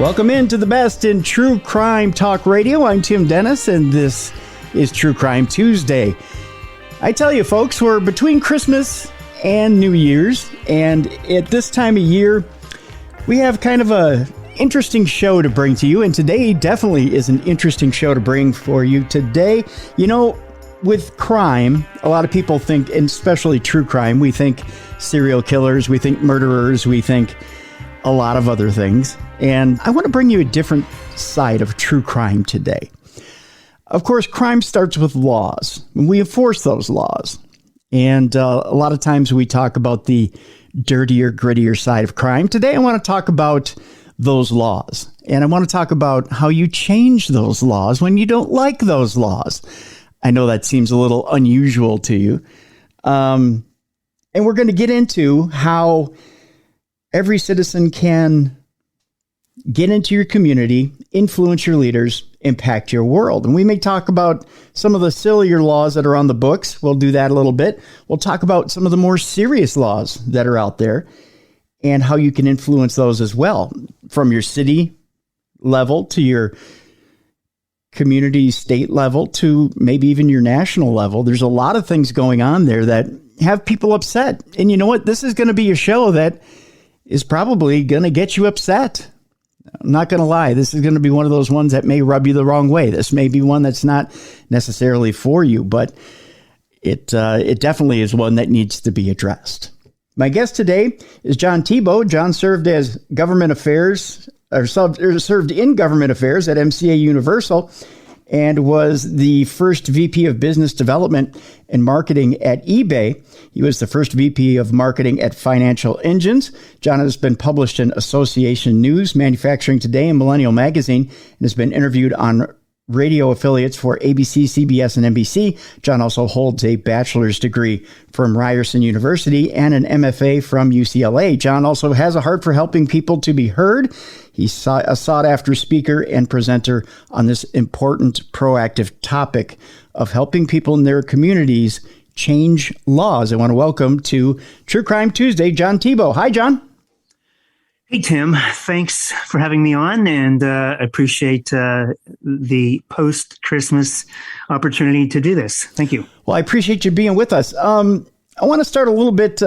Welcome into the best in true crime talk radio. I'm Tim Dennis, and this is True Crime Tuesday. I tell you, folks, we're between Christmas and New Year's, and at this time of year, we have kind of a interesting show to bring to you, and today definitely is an interesting show to bring for you today. You know, with crime, a lot of people think, and especially true crime, we think serial killers, we think murderers, we think a lot of other things. And I want to bring you a different side of true crime today. Of course, crime starts with laws. We enforce those laws. And a lot of times we talk about the dirtier, grittier side of crime. Today, I want to talk about those laws. And I want to talk about how you change those laws when you don't like those laws. I know that seems a little unusual to you. And we're going to get into how every citizen can get into your community, influence your leaders, impact your world. And we may talk about some of the sillier laws that are on the books. We'll do that a little bit. We'll talk about some of the more serious laws that are out there and how you can influence those as well, from your city level to your community, state level to maybe even your national level. There's a lot of things going on there that have people upset. And you know what? This is going to be a show that is probably going to get you upset. I'm not going to lie. This is going to be one of those ones that may rub you the wrong way. This may be one that's not necessarily for you, but it definitely is one that needs to be addressed. My guest today is John Thibault. John served as government affairs, or served in government affairs at MCA Universal, and was the first VP of Business Development and Marketing at eBay. He was the first VP of Marketing at Financial Engines. John has been published in Association News, Manufacturing Today, and Millennial Magazine, and has been interviewed on radio affiliates for ABC, CBS, and NBC. John also holds a bachelor's degree from Ryerson University and an MFA from UCLA. John also has a heart for helping people to be heard. He's a sought-after speaker and presenter on this important, proactive topic of helping people in their communities change laws. I want to welcome to True Crime Tuesday, John Thibault. Hi, John. Hey, Tim. Thanks for having me on, and I appreciate the post-Christmas opportunity to do this. Thank you. Well, I appreciate you being with us. I want to start a little bit,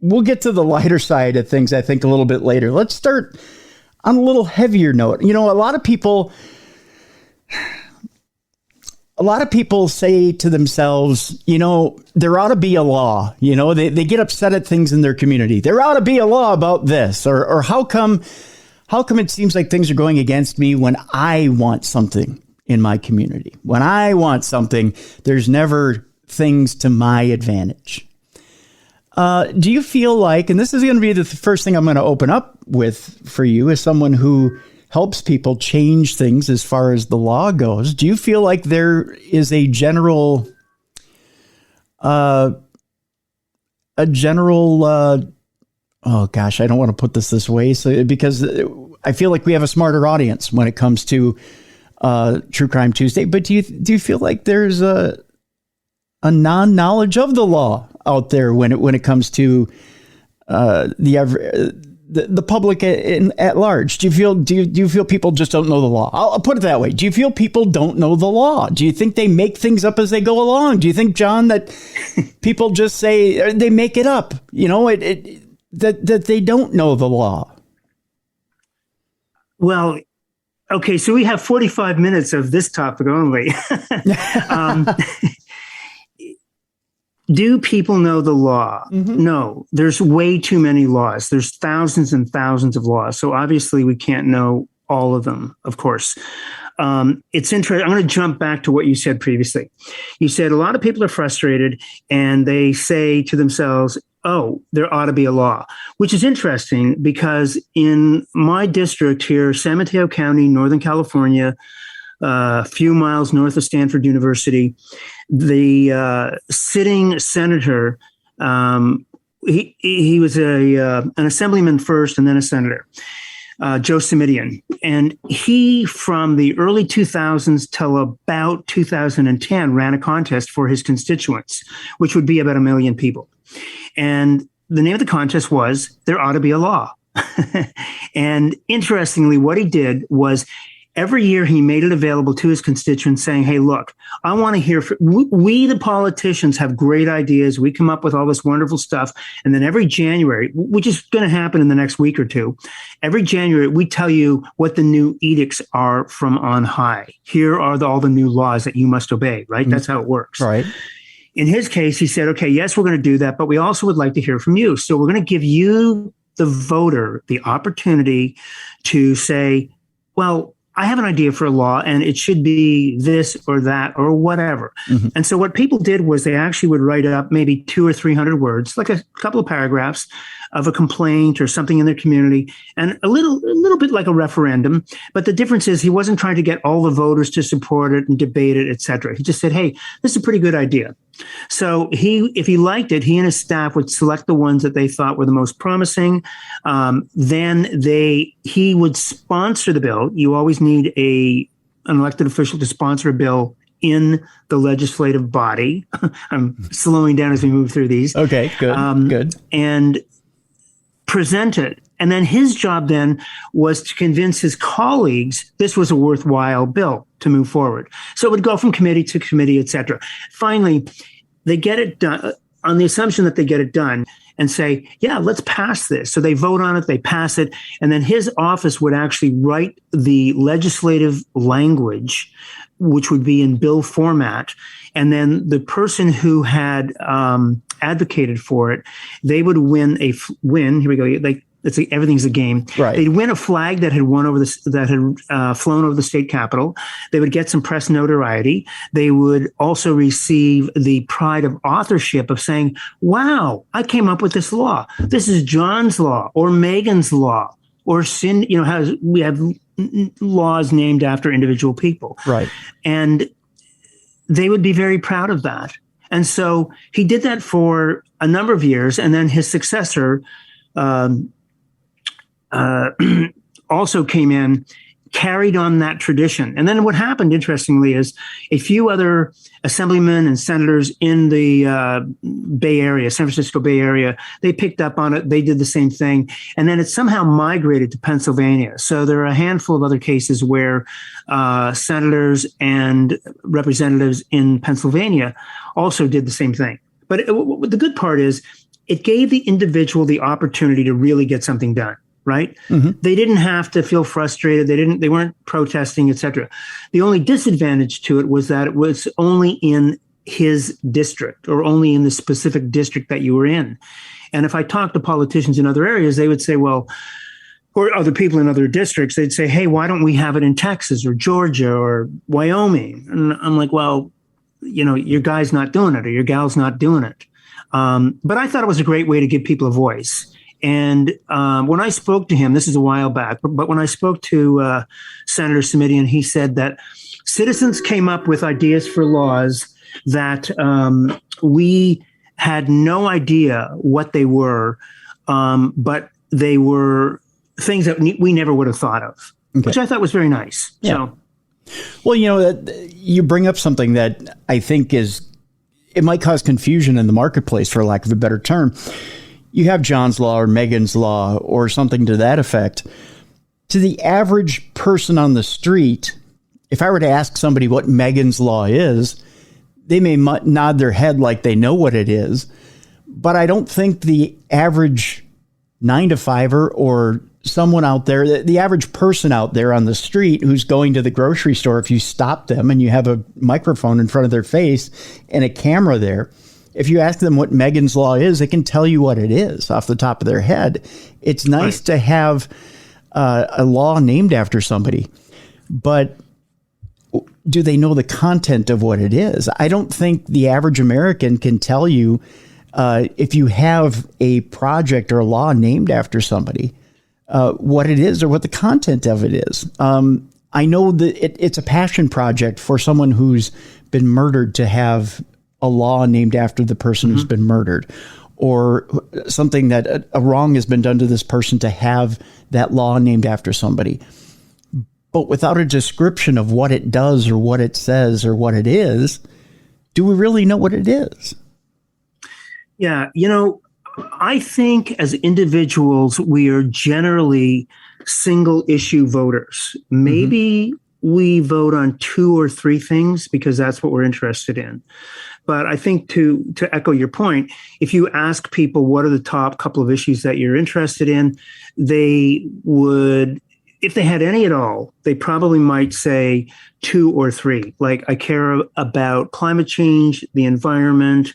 we'll get to the lighter side of things, I think, a little bit later. Let's start on a little heavier note. You know, a lot of people say to themselves, you know, there ought to be a law. You know, they get upset at things in their community. There ought to be a law about this, or how come it seems like things are going against me when I want something in my community? When I want something, there's never things to my advantage. Do you feel like, and this is going to be the first thing I'm going to open up with for you as someone who helps people change things as far as the law goes, do you feel like there is a general, oh gosh, I don't want to put this way, because I feel like we have a smarter audience when it comes to True Crime Tuesday. But do you feel like there's a non-knowledge of the law out there when it comes to the public at large? Do you feel people just don't know the law? I'll put it that way. Do you feel people don't know the law? Do you think they make things up as they go along? Do you think, John, that people just say they make it up? You know, that they don't know the law? Well, okay, so we have 45 minutes of this topic only. Do people know the law? Mm-hmm. No, there's way too many laws. There's thousands and thousands of laws. So obviously we can't know all of them, of course. It's interesting. I'm going to jump back to what you said previously. You said a lot of people are frustrated and they say to themselves, oh, there ought to be a law, which is interesting because in my district here, San Mateo County, Northern California, a few miles north of Stanford University, the sitting senator, he was an assemblyman first and then a senator, Joe Simidian. And he, from the early 2000s till about 2010, ran a contest for his constituents, which would be about 1 million people. And the name of the contest was, there ought to be a law. And interestingly, what he did was every year he made it available to his constituents saying, hey, look, I want to hear from we, the politicians, have great ideas. We come up with all this wonderful stuff. And then every January, which is going to happen in the next week or two, every January, we tell you what the new edicts are from on high. Here are all the new laws that you must obey, right? That's how it works. Right. In his case, he said, okay, yes, we're going to do that, but we also would like to hear from you. So we're going to give you, the voter, the opportunity to say, well, I have an idea for a law and it should be this or that or whatever. Mm-hmm. And so what people did was they actually would write up maybe 200 or 300 words, like a couple of paragraphs of a complaint or something in their community, and a little bit like a referendum. But the difference is he wasn't trying to get all the voters to support it and debate it, et cetera. He just said, hey, this is a pretty good idea. So if he liked it, he and his staff would select the ones that they thought were the most promising. Then he would sponsor the bill. You always need an elected official to sponsor a bill in the legislative body. I'm slowing down as we move through these. Okay, good, good. And present it. And then his job then was to convince his colleagues this was a worthwhile bill to move forward. So it would go from committee to committee, et cetera. Finally, they get it done on the assumption that they get it done and say, yeah, let's pass this. So they vote on it, they pass it, and then his office would actually write the legislative language, which would be in bill format. And then the person who had advocated for it, they would win. Here we go. Everything's a game. Right. They'd win a flag that had flown over the state capitol. They would get some press notoriety. They would also receive the pride of authorship of saying, wow, I came up with this law. This is John's law or Megan's law or we have laws named after individual people. Right. And they would be very proud of that. And so he did that for a number of years. And then his successor, also came in, carried on that tradition. And then what happened, interestingly, is a few other assemblymen and senators in the Bay Area, San Francisco Bay Area, they picked up on it. They did the same thing. And then it somehow migrated to Pennsylvania. So there are a handful of other cases where senators and representatives in Pennsylvania also did the same thing. But the good part is it gave the individual the opportunity to really get something done. Right? Mm-hmm. They didn't have to feel frustrated. They weren't protesting, et cetera. The only disadvantage to it was that it was only in his district or only in the specific district that you were in. And if I talk to politicians in other areas, they would say, well, or other people in other districts, they'd say, hey, why don't we have it in Texas or Georgia or Wyoming? And I'm like, well, your guy's not doing it or your gal's not doing it. But I thought it was a great way to give people a voice. And when I spoke to him, this is a while back, but when I spoke to Senator Simidian, he said that citizens came up with ideas for laws that we had no idea what they were, but they were things that we never would have thought of, which I thought was very nice. Yeah. So, well, you bring up something that I think it might cause confusion in the marketplace, for lack of a better term. You have John's law or Megan's law or something to that effect. To the average person on the street, if I were to ask somebody what Megan's law is, they may nod their head like they know what it is. But I don't think the average 9-to-5er or someone out there, the average person out there on the street who's going to the grocery store, if you stop them and you have a microphone in front of their face and a camera there, if you ask them what Megan's law is, they can tell you what it is off the top of their head. It's nice to have a law named after somebody, but do they know the content of what it is? I don't think the average American can tell you if you have a project or a law named after somebody, what it is or what the content of it is. I know that it's a passion project for someone who's been murdered to have a law named after the person who's been murdered, or something that a wrong has been done to this person to have that law named after somebody. But without a description of what it does or what it says or what it is, do we really know what it is? Yeah. I think as individuals, we are generally single issue voters. Maybe we vote on 2 or 3 things because that's what we're interested in. But I think to echo your point, if you ask people what are the top couple of issues that you're interested in, they would, if they had any at all, they probably might say 2 or 3. Like, I care about climate change, the environment,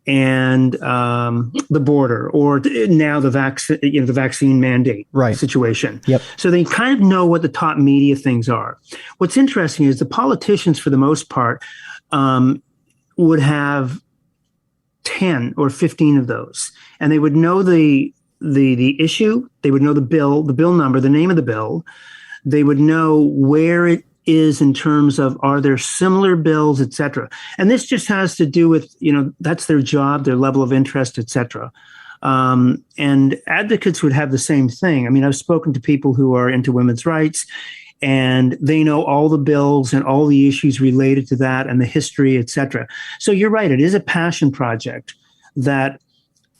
and the border, or now the vaccine mandate situation. Yep. So they kind of know what the top media things are. What's interesting is the politicians, for the most part, would have 10 or 15 of those, and they would know the issue. They would know the bill number, the name of the bill. They would know where it is in terms of, are there similar bills, et cetera. And this just has to do with, that's their job, their level of interest, et cetera. And advocates would have the same thing. I mean, I've spoken to people who are into women's rights, and they know all the bills and all the issues related to that and the history, et cetera. So you're right. It is a passion project that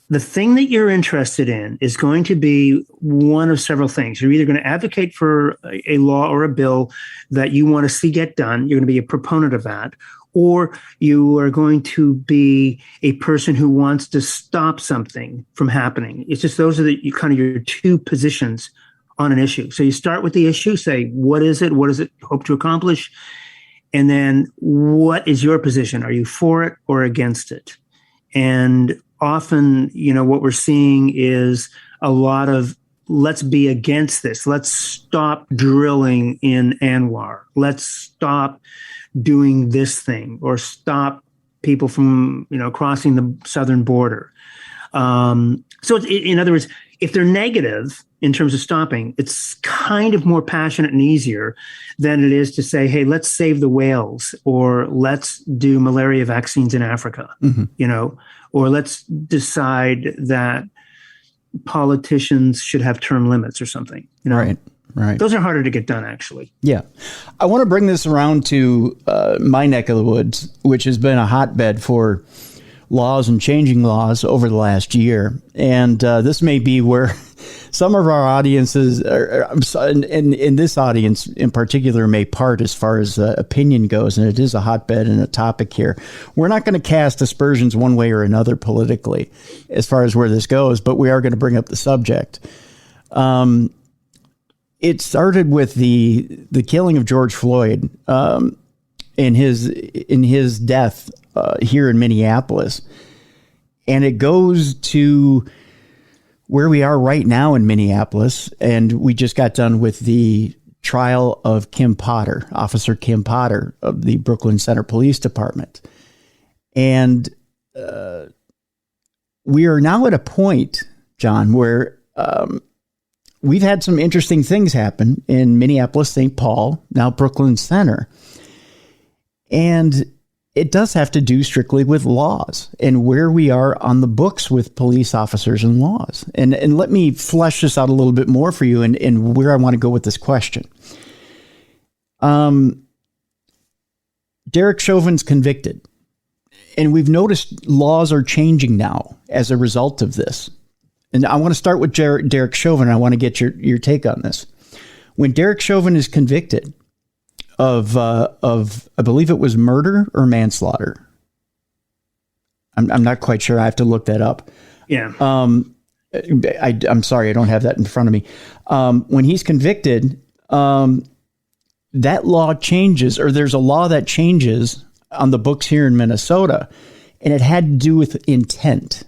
the thing that you're interested in is going to be one of several things. You're either going to advocate for a law or a bill that you want to see get done. You're going to be a proponent of that. Or you are going to be a person who wants to stop something from happening. It's just those are kind of your 2 positions on an issue. So you start with the issue, say, what is it? What does it hope to accomplish? And then what is your position? Are you for it or against it? And often, what we're seeing is a lot of, let's be against this. Let's stop drilling in Anwar. Let's stop doing this thing, or stop people from, crossing the southern border. So in other words, if they're negative in terms of stopping, it's kind of more passionate and easier than it is to say, hey, let's save the whales, or let's do malaria vaccines in Africa, or let's decide that politicians should have term limits or something. Right. Those are harder to get done, actually. Yeah. I want to bring this around to my neck of the woods, which has been a hotbed for laws and changing laws over the last year. And this may be where some of our audiences, in this audience in particular, may part as far as opinion goes. And it is a hotbed and a topic here. We're not going to cast aspersions one way or another politically as far as where this goes, but we are going to bring up the subject. It started with the killing of George Floyd in his death here in Minneapolis. And it goes to where we are right now in Minneapolis. And we just got done with the trial of Officer Kim Potter of the Brooklyn Center Police Department. And we are now at a point, John, where we've had some interesting things happen in Minneapolis, St. Paul, now Brooklyn Center. And it does have to do strictly with laws and where we are on the books with police officers and laws. And let me flesh this out a little bit more for you and where I want to go with this question. Derek Chauvin's convicted. And we've noticed laws are changing now as a result of this. And I want to start with Derek Chauvin. I want to get your take on this. When Derek Chauvin is convicted of I believe it was murder or manslaughter. I'm not quite sure. I have to look that up. Yeah. I'm sorry, I don't have that in front of me. When he's convicted, that law changes, or there's a law that changes on the books here in Minnesota, and it had to do with intent.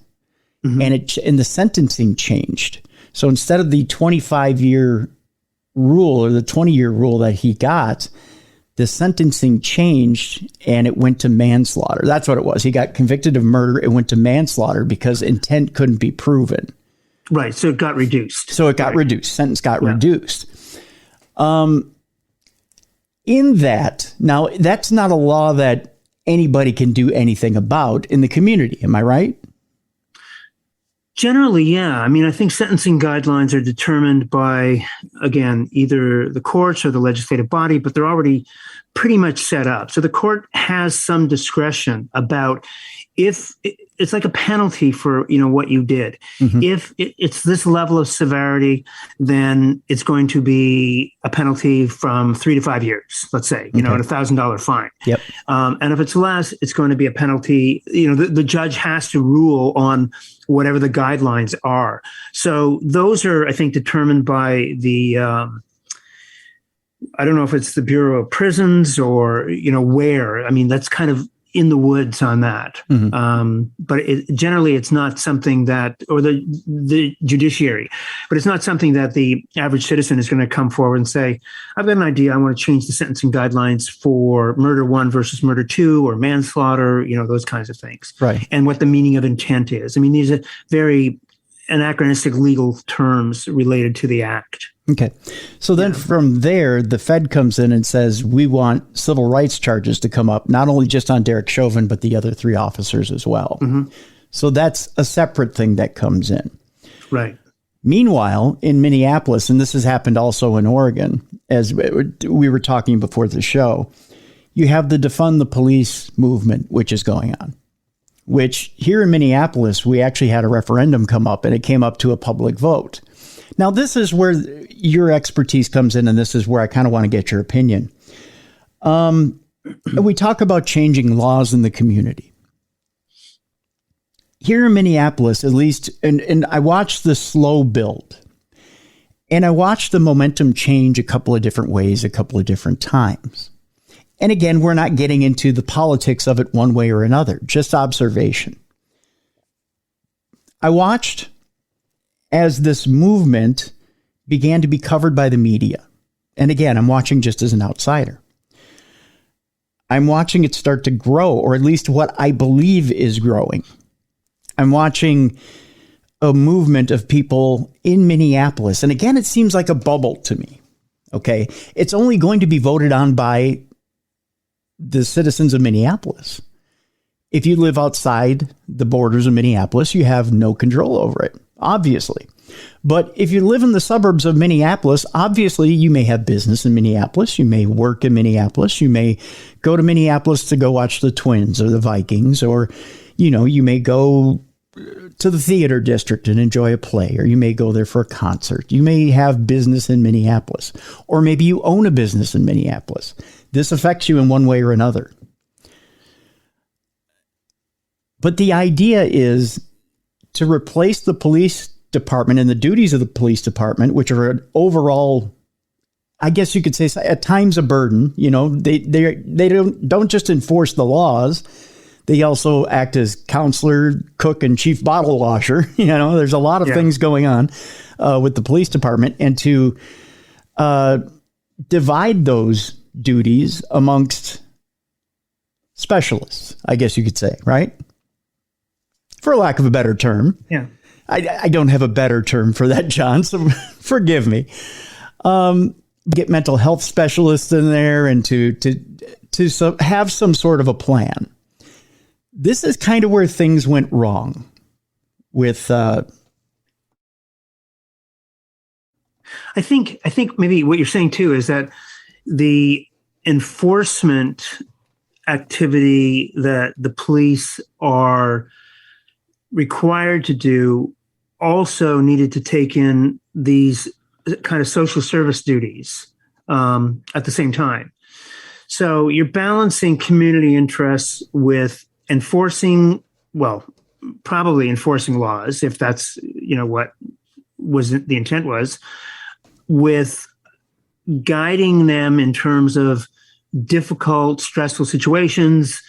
Mm-hmm. And the sentencing changed. So instead of the 25-year rule or the 20-year rule that he got, the sentencing changed and it went to manslaughter. That's what it was. He got convicted of murder. It went to manslaughter because intent couldn't be proven. Right. So it got reduced. Reduced. Sentence got reduced. In that, now that's not a law that anybody can do anything about in the community. Am I right? Generally, yeah. I mean, I think sentencing guidelines are determined by, again, either the courts or the legislative body, but they're already pretty much set up. So the court has some discretion about if it's like a penalty for, what you did. Mhm. If it's this level of severity, then it's going to be a penalty from 3 to 5 years, let's say, and $1,000 fine. Yep. And if it's less, it's going to be a penalty. The judge has to rule on whatever the guidelines are. So those are, I think, determined by the, I don't know if it's the Bureau of Prisons or, where. I mean, that's kind of in the woods on that. Mhm. But generally it's not something that, or the judiciary, but it's not something that the average citizen is going to come forward and say, I've got an idea. I want to change the sentencing guidelines for murder 1 versus murder 2 or manslaughter, those kinds of things. Right. And what the meaning of intent is. I mean, these are very anachronistic legal terms related to the act. Okay. So then from there, the Fed comes in and says, we want civil rights charges to come up, not only just on Derek Chauvin, but the other 3 officers as well. Mm-hmm. So that's a separate thing that comes in. Right. Meanwhile, in Minneapolis, and this has happened also in Oregon, as we were talking before the show, you have the defund the police movement, which is going on, which here in Minneapolis, we actually had a referendum come up and it came up to a public vote. Now, this is where your expertise comes in, and this is where I kind of want to get your opinion. We talk about changing laws in the community. Here in Minneapolis, at least, and I watched the slow build, and I watched the momentum change a couple of different ways, a couple of different times. And again, we're not getting into the politics of it one way or another, just observation. I watched as this movement began to be covered by the media. And again, I'm watching just as an outsider. I'm watching it start to grow, or at least what I believe is growing. I'm watching a movement of people in Minneapolis. And again, it seems like a bubble to me. Okay. It's only going to be voted on by the citizens of Minneapolis. If you live outside the borders of Minneapolis, you have no control over it, obviously. But if you live in the suburbs of Minneapolis, obviously you may have business in Minneapolis. You may work in Minneapolis. You may go to Minneapolis to go watch the Twins or the Vikings, or, you may go to the theater district and enjoy a play, or you may go there for a concert. You may have business in Minneapolis, or maybe you own a business in Minneapolis. This affects you in one way or another. But the idea is to replace the police department and the duties of the police department, which are an overall, I guess you could say at times a burden. They don't just enforce the laws. They also act as counselor, cook, and chief bottle washer. There's a lot of things going on with the police department, and to divide those duties amongst specialists, I guess you could say, right? For lack of a better term. Yeah. I don't have a better term for that, John, so forgive me. Get mental health specialists in there and to have some sort of a plan. This is kind of where things went wrong with. I think maybe what you're saying too is that the enforcement activity that the police are required to do also needed to take in these kind of social service duties at the same time. So you're balancing community interests with probably enforcing laws, if that's, what was the intent was, with guiding them in terms of difficult, stressful situations,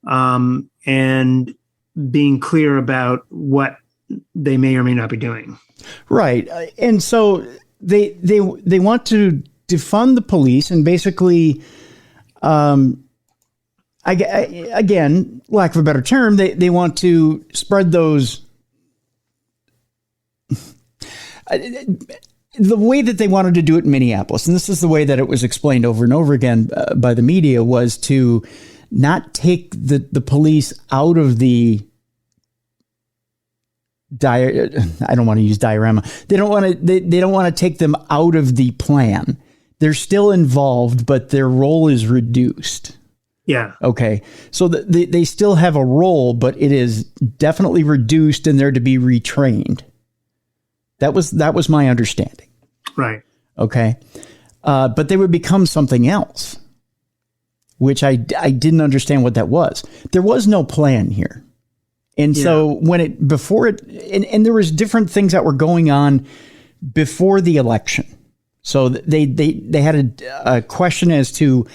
and being clear about what they may or may not be doing. Right. And so they want to defund the police and basically, again, lack of a better term, they want to spread those. The way that they wanted to do it in Minneapolis, and this is the way that it was explained over and over again by the media, was to not take the police out of the I don't want to use diorama. They don't want to take them out of the plan. They're still involved, but their role is reduced. Yeah. Okay. So they still have a role, but it is definitely reduced and they're to be retrained. That was my understanding. Right. Okay. But they would become something else, which I didn't understand what that was. There was no plan here. And so and there was different things that were going on before the election. So they had a question as to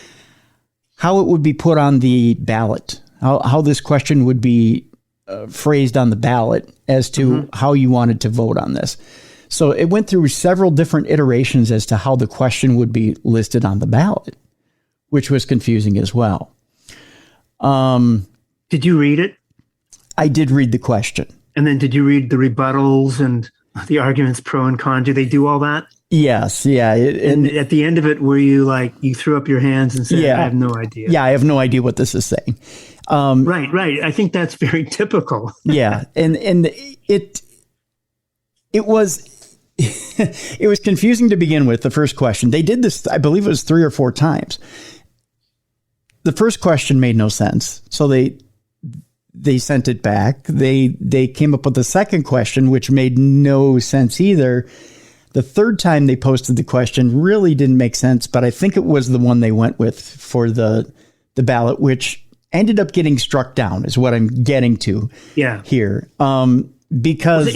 how it would be put on the ballot, how this question would be phrased on the ballot as to how you wanted to vote on this. So it went through several different iterations as to how the question would be listed on the ballot, which was confusing as well. Did you read it? I did read the question. And then did you read the rebuttals and the arguments pro and con? Do they do all that? Yes. Yeah. And at the end of it, were you like, you threw up your hands and said, I have no idea. Yeah. I have no idea what this is saying. Right. I think that's very typical. Yeah. And it was, it was confusing to begin with, the first question. They did this, I believe it was 3 or 4 times. The first question made no sense. So they sent it back. They came up with a second question, which made no sense either. The third time they posted the question really didn't make sense, but I think it was the one they went with for the ballot, which ended up getting struck down, is what I'm getting to here. Because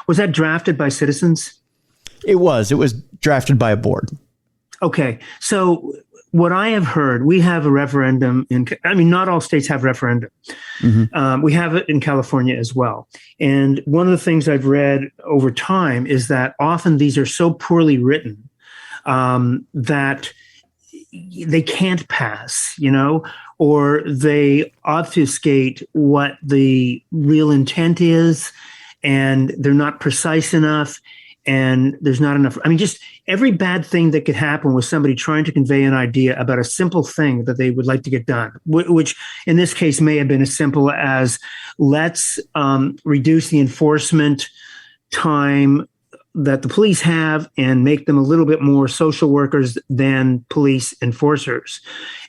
was that drafted by citizens? It was drafted by a board. Okay. So what I have heard, we have a referendum not all states have referendum. We have it in California as well. And one of the things I've read over time is that often these are so poorly written that they can't pass, or they obfuscate what the real intent is, and they're not precise enough. And there's not enough. Just every bad thing that could happen with somebody trying to convey an idea about a simple thing that they would like to get done, which in this case may have been as simple as let's reduce the enforcement time that the police have and make them a little bit more social workers than police enforcers.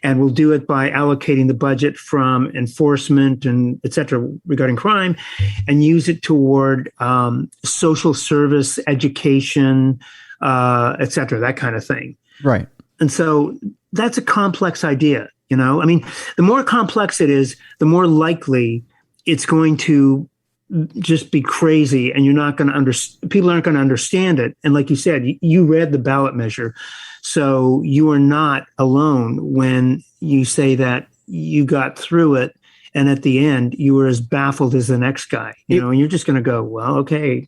And we'll do it by allocating the budget from enforcement and et cetera regarding crime and use it toward social service, education, et cetera, that kind of thing. Right. And so that's a complex idea. The more complex it is, the more likely it's going to just be crazy, and you're not going to people aren't going to understand it. And like you said, you read the ballot measure, so you are not alone when you say that you got through it, and at the end you were as baffled as the next guy. And you're just going to go, well, okay,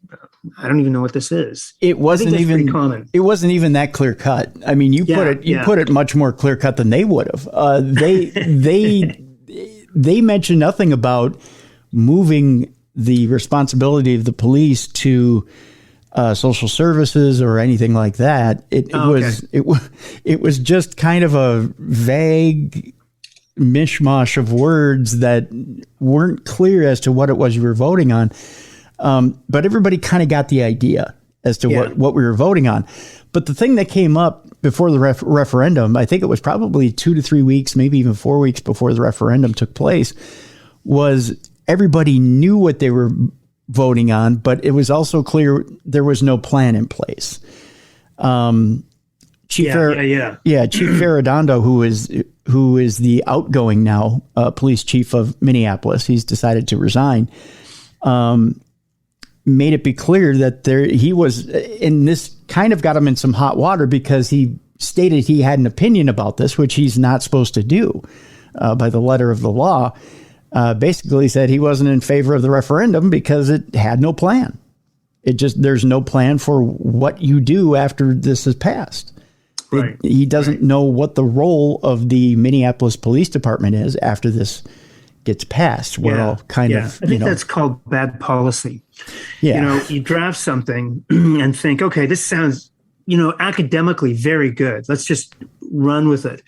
I don't even know what this is. It wasn't even common. It wasn't even that clear cut. You put it much more clear cut than they would have. They mentioned nothing about moving the responsibility of the police to social services or anything like that. It was just kind of a vague mishmash of words that weren't clear as to what it was you were voting on. But everybody kind of got the idea as to what we were voting on. But the thing that came up before the referendum, I think it was probably 2 to 3 weeks, maybe even 4 weeks before the referendum took place, was everybody knew what they were voting on, but it was also clear there was no plan in place. Chief Ferradondo, who is the outgoing now police chief of Minneapolis, he's decided to resign, made it be clear that he was, and this kind of got him in some hot water because he stated he had an opinion about this, which he's not supposed to do by the letter of the law. Basically said he wasn't in favor of the referendum because it had no plan. There's no plan for what you do after this is passed. Right. He doesn't know what the role of the Minneapolis Police Department is after this gets passed. We're all kind of, I think that's called bad policy. Yeah. You draft something and think, okay, this sounds, academically very good. Let's just run with it.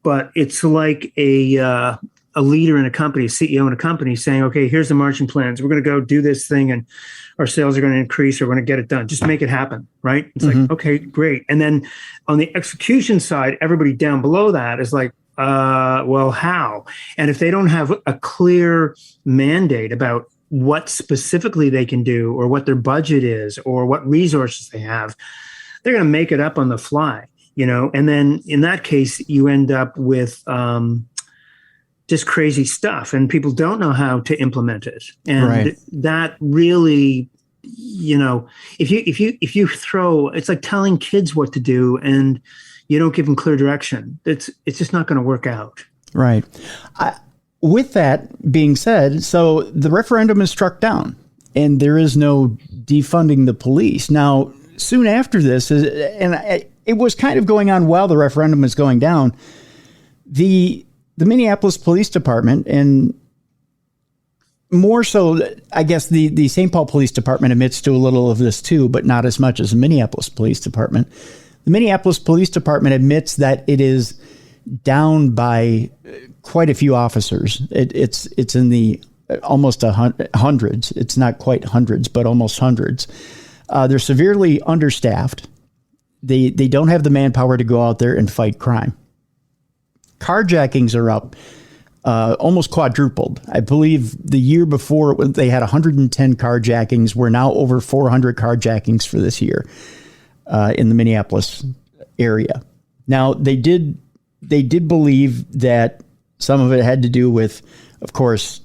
But it's like a leader in a company, a CEO in a company saying, okay, here's the marching plans. We're going to go do this thing and our sales are going to increase or we're going to get it done. Just make it happen. Right. It's like, okay, great. And then on the execution side, everybody down below that is like, Well, how? And if they don't have a clear mandate about what specifically they can do or what their budget is or what resources they have, they're going to make it up on the fly, and then in that case, you end up with just crazy stuff, and people don't know how to implement it. And that really, if you throw, it's like telling kids what to do and you don't give them clear direction. It's just not going to work out. Right. With that being said, so the referendum is struck down and there is no defunding the police. Now, soon after this, and it was kind of going on while the referendum was going down, the Minneapolis Police Department, and more so, I guess the St. Paul Police Department admits to a little of this too, but not as much as the Minneapolis Police Department. The Minneapolis Police Department admits that it is down by quite a few officers. It's in the almost hundreds. It's not quite hundreds, but almost hundreds. They're severely understaffed. They don't have the manpower to go out there and fight crime. Carjackings are up almost quadrupled. I believe the year before they had 110 carjackings. We're now over 400 carjackings for this year in the Minneapolis area. Now, they did believe that some of it had to do with, of course,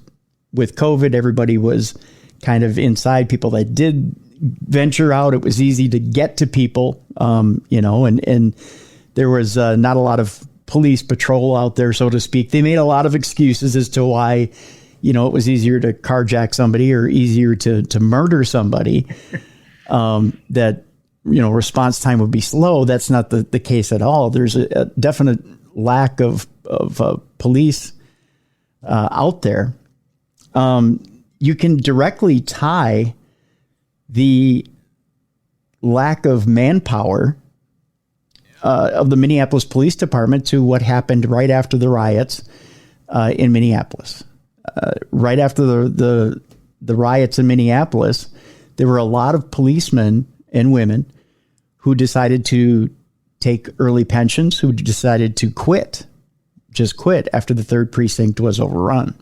with COVID, everybody was kind of inside. People that did venture out, it was easy to get to people, and there was not a lot of police patrol out there, so to speak. They made a lot of excuses as to why, it was easier to carjack somebody or easier to murder somebody, that, response time would be slow. That's not the case at all. There's a definite lack of police out there. You can directly tie the lack of manpower of the Minneapolis Police Department to what happened right after the riots in Minneapolis. Right after the riots in Minneapolis, there were a lot of policemen and women who decided to take early pensions, who decided to just quit after the 3rd precinct was overrun.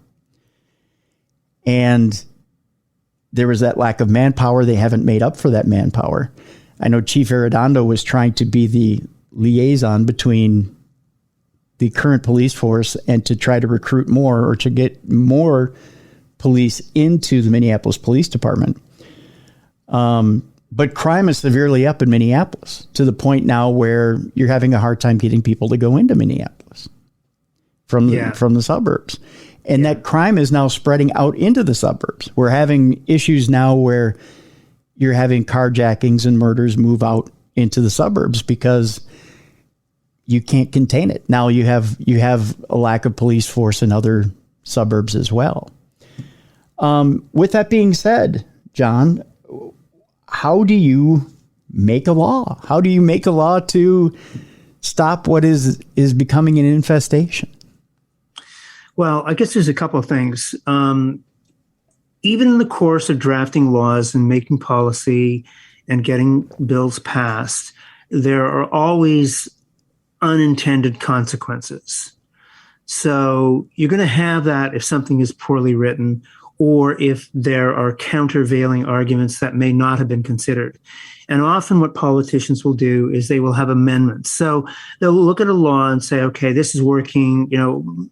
And there was that lack of manpower. They haven't made up for that manpower. I know Chief Arredondo was trying to be the liaison between the current police force and to try to recruit more or to get more police into the Minneapolis Police Department. But crime is severely up in Minneapolis to the point now where you're having a hard time getting people to go into Minneapolis from the suburbs. And that crime is now spreading out into the suburbs. We're having issues now where you're having carjackings and murders move out into the suburbs because you can't contain it. Now you have a lack of police force in other suburbs as well. With that being said, John, how do you make a law? How do you make a law to stop what is becoming an infestation? Well, I guess there's a couple of things. Even in the course of drafting laws and making policy and getting bills passed, there are always unintended consequences. So you're going to have that if something is poorly written or if there are countervailing arguments that may not have been considered. And often what politicians will do is they will have amendments. So they'll look at a law and say, okay, this is working.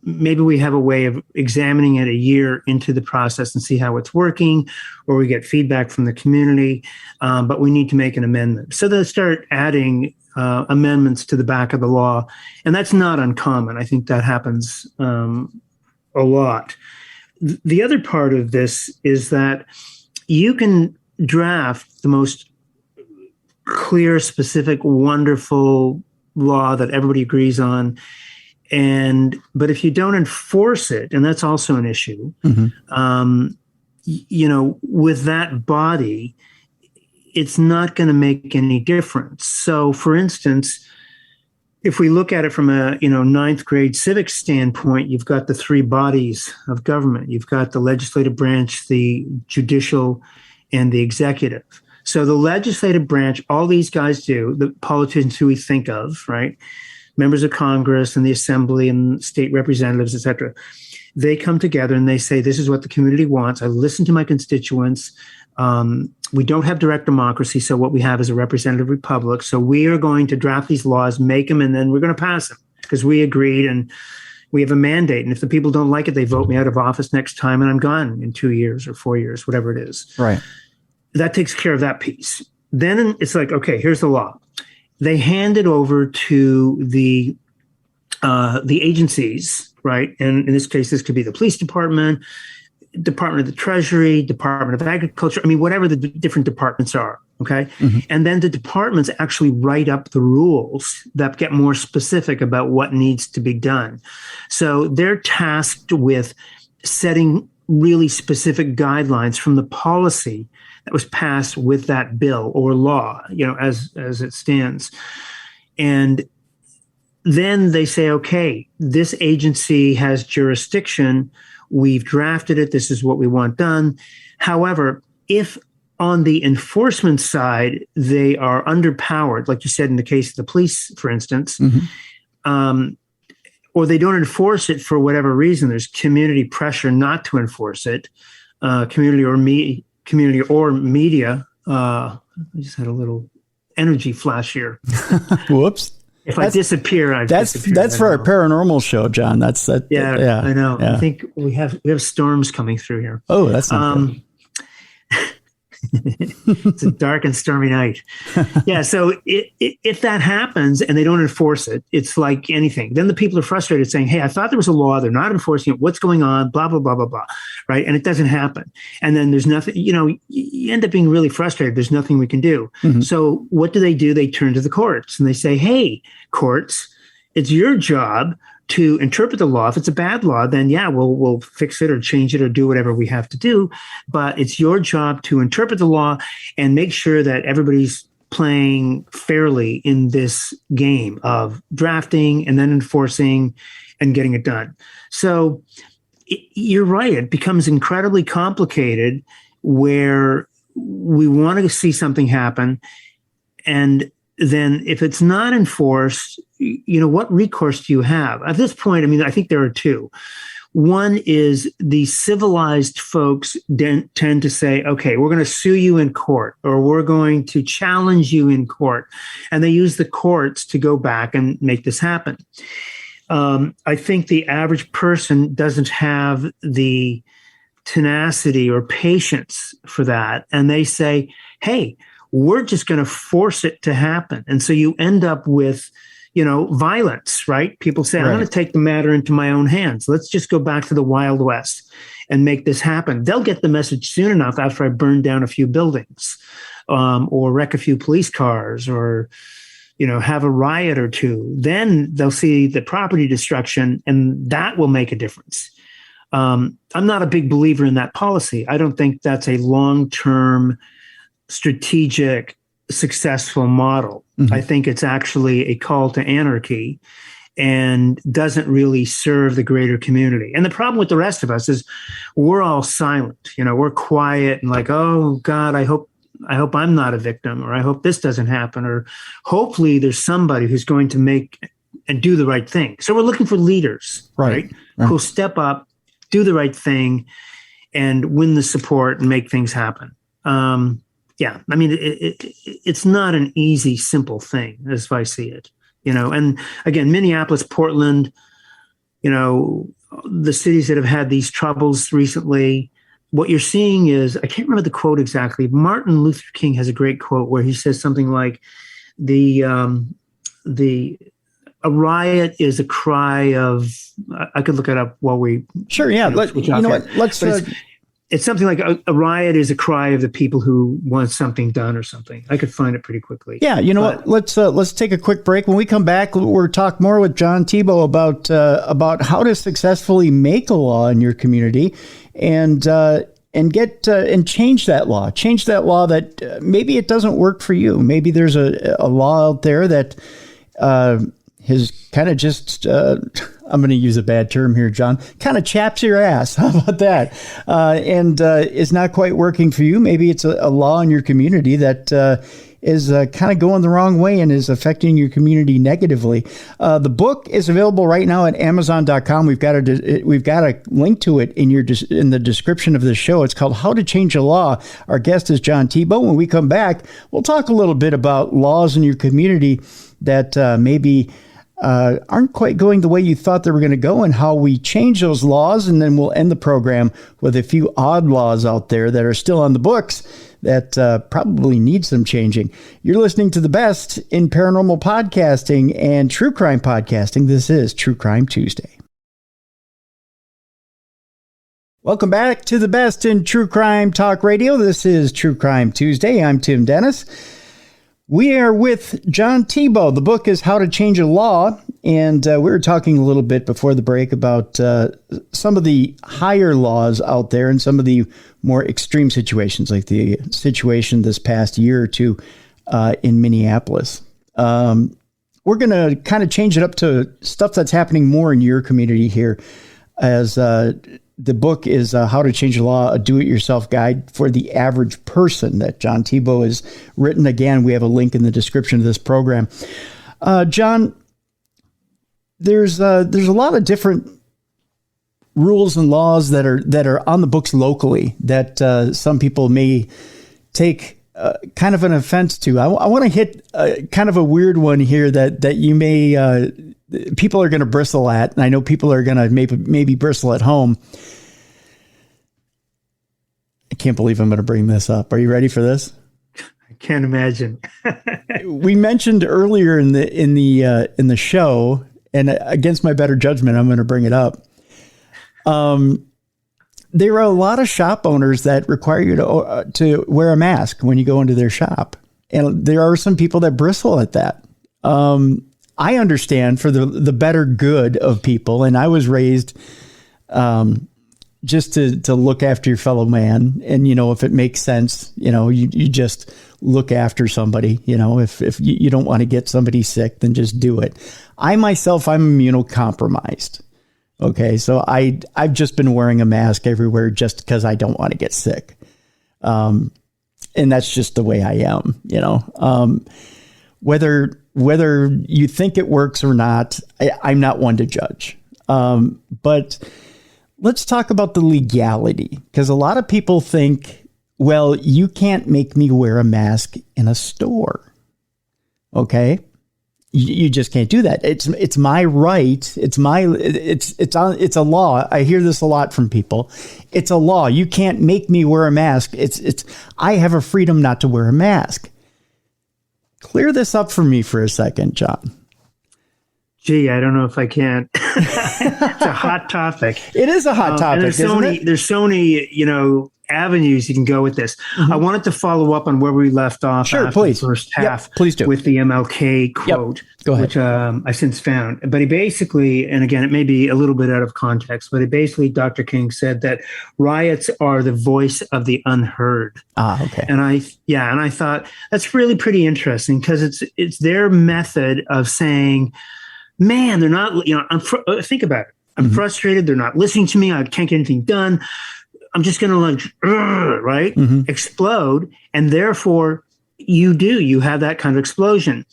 Maybe we have a way of examining it a year into the process and see how it's working, or we get feedback from the community, but we need to make an amendment. So they'll start adding amendments to the back of the law. And that's not uncommon. I think that happens a lot. The other part of this is that you can draft the most clear, specific, wonderful law that everybody agrees on. But if you don't enforce it, and that's also an issue, with that body, it's not going to make any difference. So, for instance, if we look at it from a ninth grade civics standpoint, you've got the 3 bodies of government. You've got the legislative branch, the judicial, and the executive. So the legislative branch, all these guys do, the politicians who we think of, right? members of Congress and the Assembly and state representatives, et cetera. They come together and they say, this is what the community wants. I listen to my constituents. We don't have direct democracy, so what we have is a representative republic. So we are going to draft these laws, make them, and then we're going to pass them because we agreed and we have a mandate. And if the people don't like it, they vote me out of office next time and I'm gone in 2 years or 4 years, whatever it is. Right. That takes care of that piece. Then it's like, okay, here's the law. They hand it over to the agencies, right? And in this case, this could be the police department, Department of the Treasury, Department of Agriculture. I mean, whatever the different departments are. Okay. Mm-hmm. And then the departments actually write up the rules that get more specific about what needs to be done. So they're tasked with setting really specific guidelines from the policy that was passed with that bill or law, as it stands. And then they say, okay, this agency has jurisdiction. We've drafted it. This is what we want done. However, if on the enforcement side, they are underpowered, like you said, in the case of the police, for instance, mm-hmm. Or they don't enforce it for whatever reason, there's community pressure not to enforce it, community or media. I just had a little energy flash here. Whoops. If I disappear, I've disappeared. That's for our paranormal show, John. That's that. Yeah, I know. Yeah. I think we have storms coming through here. Oh, that's not good. It's a dark and stormy night. Yeah. So if that happens and they don't enforce it, it's like anything. Then the people are frustrated saying, hey, I thought there was a law. They're not enforcing it. What's going on? Blah, blah, blah, blah, blah. Right. And it doesn't happen. And then there's nothing, you end up being really frustrated. There's nothing we can do. Mm-hmm. So what do? They turn to the courts and they say, hey, courts, it's your job to interpret the law. If it's a bad law, then we'll fix it or change it or do whatever we have to do. But it's your job to interpret the law and make sure that everybody's playing fairly in this game of drafting and then enforcing and getting it done. So you're right. It becomes incredibly complicated where we want to see something happen. And then if it's not enforced, what recourse do you have? At this point, I think there are two. One is the civilized folks tend to say, okay, we're going to sue you in court or we're going to challenge you in court. And they use the courts to go back and make this happen. I think the average person doesn't have the tenacity or patience for that. And they say, hey, we're just going to force it to happen. And so you end up with, violence, right? People say, right. I'm going to take the matter into my own hands. Let's just go back to the Wild West and make this happen. They'll get the message soon enough after I burn down a few buildings or wreck a few police cars or, have a riot or two. Then they'll see the property destruction and that will make a difference. I'm not a big believer in that policy. I don't think that's a long-term strategic, successful model. Mm-hmm. I think it's actually a call to anarchy and doesn't really serve the greater community. And the problem with the rest of us is we're all silent. We're quiet and like, oh God, I hope I'm not a victim, or I hope this doesn't happen, or hopefully there's somebody who's going to make and do the right thing. So we're looking for leaders, right? Who'll step up, do the right thing, and win the support and make things happen. It's not an easy, simple thing as I see it, and again, Minneapolis, Portland, the cities that have had these troubles recently, what you're seeing is, I can't remember the quote exactly. Martin Luther King has a great quote where he says something like a riot is a cry of, I could look it up while we. Sure. Yeah. It's something like a riot is a cry of the people who want something done or something. I could find it pretty quickly. Yeah, what? Let's take a quick break. When we come back, we'll talk more with John Thibault about how to successfully make a law in your community and get and change that law. Change that law that maybe it doesn't work for you. Maybe there's a law out there that has kind of just, I'm going to use a bad term here, John, kind of chaps your ass. How about that? And is not quite working for you. Maybe it's a law in your community that is kind of going the wrong way and is affecting your community negatively. The book is available right now at Amazon.com. We've got a link to it in the description of the show. It's called How to Change a Law. Our guest is John Thibault. When we come back, we'll talk a little bit about laws in your community that maybe aren't quite going the way you thought they were going to go, and how we change those laws. And then we'll end the program with a few odd laws out there that are still on the books that probably need some changing. You're listening to the best in paranormal podcasting and true crime podcasting. This is True Crime Tuesday. Welcome back to the best in true crime talk radio. This is True Crime Tuesday. I'm Tim Dennis. We are with John Thibault. The book is How to Change a Law, and we were talking a little bit before the break about some of the higher laws out there and some of the more extreme situations, like the situation this past year or two in Minneapolis. We're going to kind of change it up to stuff that's happening more in your community here, as the book is How to Change a Law, a do-it-yourself guide for the average person that John Thibault has written. Again, we have a link in the description of this program. John, there's a lot of different rules and laws that are on the books locally that some people may take kind of an offense to. I want to hit kind of a weird one here that you may people are going to bristle at, and I know people are going to maybe bristle at home. I can't believe I'm going to bring this up. Are you ready for this? I can't imagine. We mentioned earlier in the show, and against my better judgment, I'm going to bring it up. There are a lot of shop owners that require you to wear a mask when you go into their shop, and there are some people that bristle at that. I understand for the better good of people, and I was raised just to look after your fellow man, and if it makes sense, you just look after somebody. If you don't want to get somebody sick, then just do it. I'm immunocompromised. Okay, so I've just been wearing a mask everywhere just because I don't want to get sick, and that's just the way I am. Whether you think it works or not, I'm not one to judge. But let's talk about the legality, because a lot of people think, well, you can't make me wear a mask in a store. Okay. You just can't do that. It's my right. It's a law. I hear this a lot from people. It's a law. You can't make me wear a mask. I have a freedom not to wear a mask. Clear this up for me for a second, John. Gee, I don't know if I can. It's a hot topic. It is a hot topic. There's so many, avenues you can go with this. Mm-hmm. I wanted to follow up on where we left off. Sure, please. The first half. Yep, please do. With the MLK quote. Yep. Go ahead. Which I since found. But he basically, and again, it may be a little bit out of context, but Dr. King said that riots are the voice of the unheard. Ah, okay. And I thought that's really pretty interesting, because it's their method of saying, man, they're not, think about it. I'm mm-hmm. frustrated. They're not listening to me. I can't get anything done. I'm just going to right? Mm-hmm. Explode. And therefore you have that kind of explosion.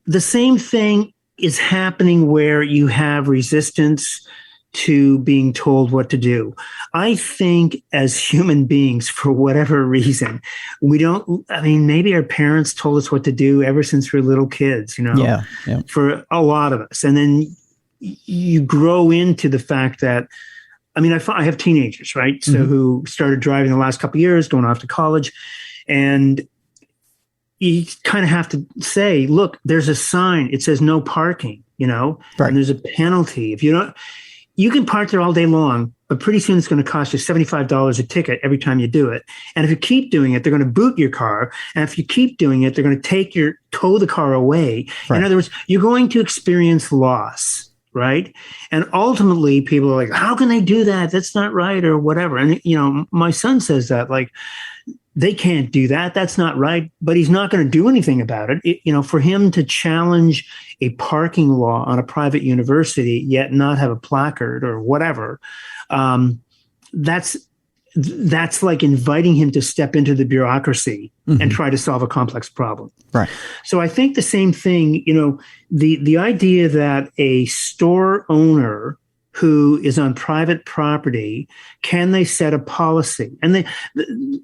The same thing is happening where you have resistance to being told what to do. I think as human beings, for whatever reason, maybe our parents told us what to do ever since we were little kids, Yeah. For a lot of us. And then you grow into the fact that, I have teenagers, right? So mm-hmm. who started driving the last couple of years, going off to college. And you kind of have to say, look, there's a sign. It says no parking, right. And there's a penalty. If you don't, you can park there all day long, but pretty soon it's going to cost you $75 a ticket every time you do it. And if you keep doing it, they're going to boot your car. And if you keep doing it, they're going to tow the car away. Right. In other words, you're going to experience loss. Right. And ultimately people are like, how can they do that? That's not right, or whatever. And, my son says that, like, they can't do that. That's not right. But he's not going to do anything about it. For him to challenge a parking law on a private university, yet not have a placard or whatever, that's that's like inviting him to step into the bureaucracy and try to solve a complex problem. Right. So I think the same thing, the idea that a store owner who is on private property, can they set a policy? And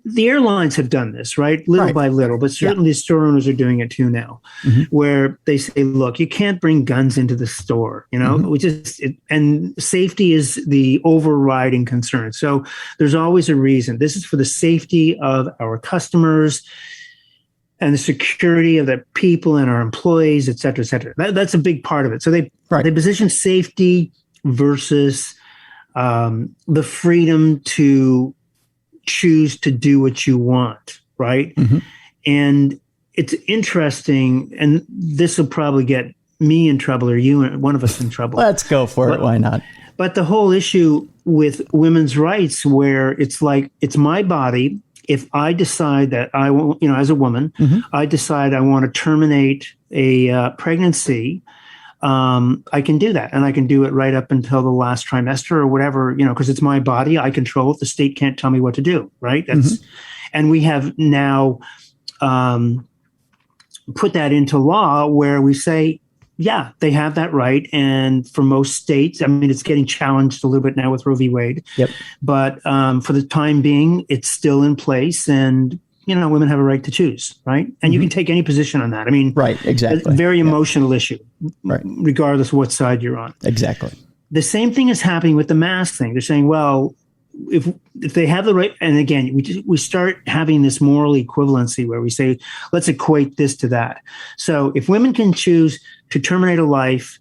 the airlines have done this, right? Little by little, but certainly the store owners are doing it too now, where they say, look, you can't bring guns into the store, and safety is the overriding concern. So there's always a reason. This is for the safety of our customers and the security of the people and our employees, et cetera, et cetera. That's a big part of it. So they position safety versus the freedom to choose to do what you want, right? And it's interesting, and this will probably get me in trouble or you, one of us in trouble. Let's go for it. Why not? But the whole issue with women's rights, where it's like, it's my body. If I decide that I want, as a woman, I decide I want to terminate a pregnancy, I can do that, and I can do it right up until the last trimester or whatever, because it's my body. I control it. The state can't tell me what to do, right? And we have now put that into law where we say, yeah, they have that right. And for most states, I mean, it's getting challenged a little bit now with Roe v. Wade. But for the time being, it's still in place, and women have a right to choose, right? And you can take any position on that. I mean, exactly. It's a very emotional issue, regardless of what side you're on. Exactly. The same thing is happening with the mask thing. They're saying, well, if they have the right, and again, we start having this moral equivalency where we say, let's equate this to that. So if women can choose to terminate a life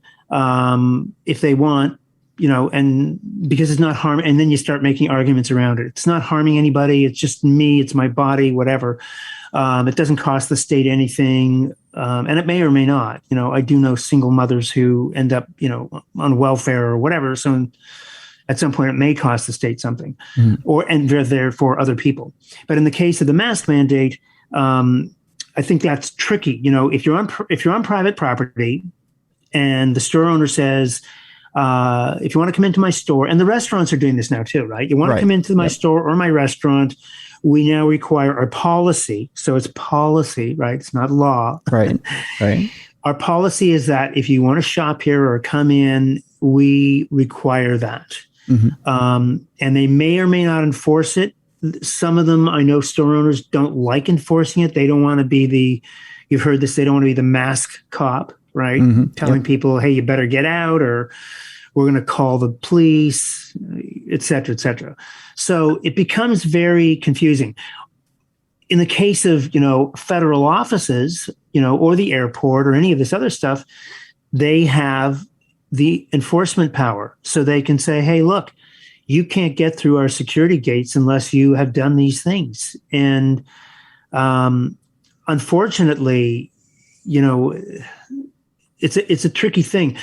if they want, and because it's not harm, and then you start making arguments around it. It's not harming anybody. It's just me. It's my body, whatever. It doesn't cost the state anything. And it may or may not. I do know single mothers who end up, on welfare or whatever. So at some point it may cost the state something, and they're there for other people. But in the case of the mask mandate, I think that's tricky. If you're on private property and the store owner says, if you want to come into my store, and the restaurants are doing this now too, right? You want to come into my store or my restaurant, we now require our policy. So it's policy, right? It's not law. Right. Our policy is that if you want to shop here or come in, we require that. And they may or may not enforce it. Some of them, I know store owners don't like enforcing it. They don't want to be you've heard this, they don't want to be the mask cop, right? Telling people, hey, you better get out, or we're going to call the police, et cetera, et cetera. So it becomes very confusing. In the case of, federal offices, or the airport or any of this other stuff, they have the enforcement power. So they can say, hey, look, you can't get through our security gates unless you have done these things. And unfortunately, it's a tricky thing.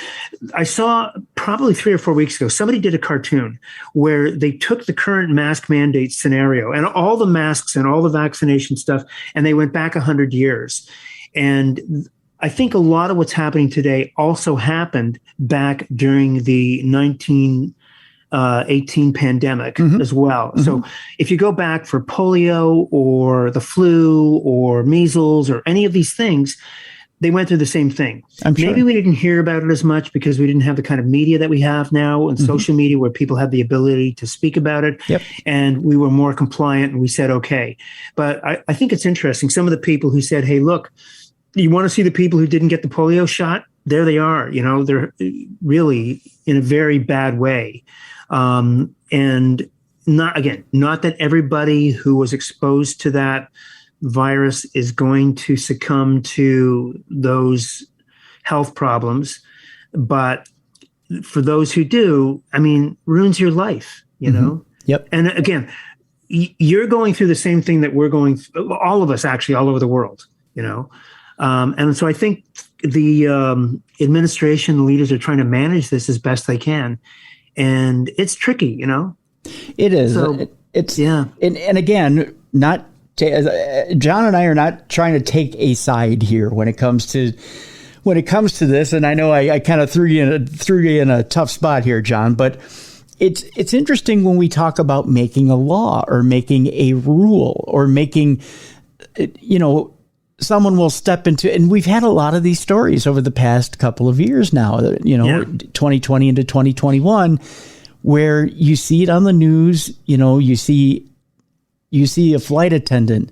I saw probably 3 or 4 weeks ago, somebody did a cartoon where they took the current mask mandate scenario and all the masks and all the vaccination stuff, and they went back 100 years. And I think a lot of what's happening today also happened back during the 1918 pandemic as well. So if you go back for polio or the flu or measles or any of these things, they went through the same thing. Maybe we didn't hear about it as much because we didn't have the kind of media that we have now and social media where people have the ability to speak about it. And we were more compliant and we said, okay. But I think it's interesting. Some of the people who said, hey, look, you want to see the people who didn't get the polio shot? There they are. They're really in a very bad way. And not that everybody who was exposed to that virus is going to succumb to those health problems. But for those who do, ruins your life, And again, you're going through the same thing that we're going through, all of us actually all over the world, And so I think the administration, the leaders are trying to manage this as best they can. And it's tricky, It is. So, And again, John and I are not trying to take a side here when it comes to this. And I know I kind of threw you in a tough spot here, John, but it's interesting when we talk about making a law or making a rule or making, someone will step into, and we've had a lot of these stories over the past couple of years now, 2020 into 2021, where you see it on the news, you see a flight attendant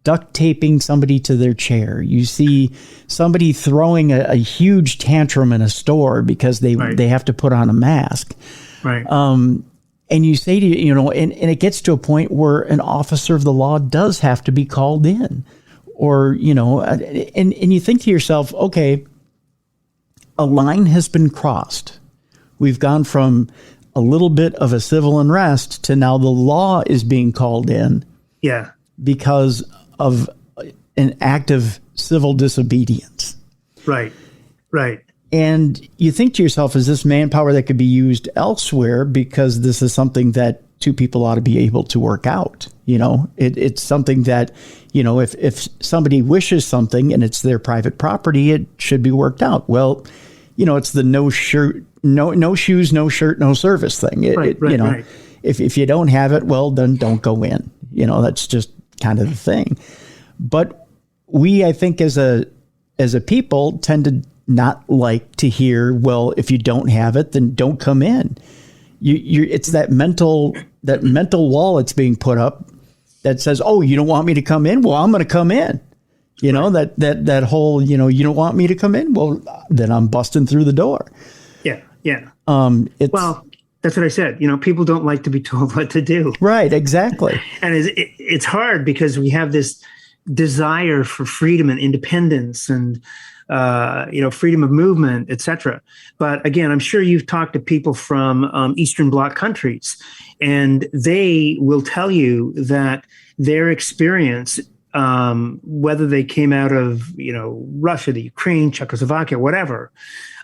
duct taping somebody to their chair. You see somebody throwing a huge tantrum in a store because they have to put on a mask. Right. And you say to, and it gets to a point where an officer of the law does have to be called in, or, and you think to yourself, okay, a line has been crossed. We've gone from a little bit of a civil unrest to now the law is being called in. Yeah. Because of an act of civil disobedience. Right. And you think to yourself, is this manpower that could be used elsewhere? Because this is something that two people ought to be able to work out. It's something that, if somebody wishes something and it's their private property, it should be worked out. Well, it's the no shoes, no shirt, no service thing. Right. If you don't have it, well, then don't go in. That's just kind of the thing. But we, I think, as a people, tend to not like to hear, well, if you don't have it, then don't come in. It's that mental wall that's being put up that says, oh, you don't want me to come in? Well, I'm going to come in. That whole, you don't want me to come in? Well, then I'm busting through the door. Yeah. Well, that's what I said. People don't like to be told what to do. Right, exactly. And it's hard because we have this desire for freedom and independence and, freedom of movement, etc. But again, I'm sure you've talked to people from Eastern Bloc countries, and they will tell you that their experience, whether they came out of, Russia, the Ukraine, Czechoslovakia, whatever,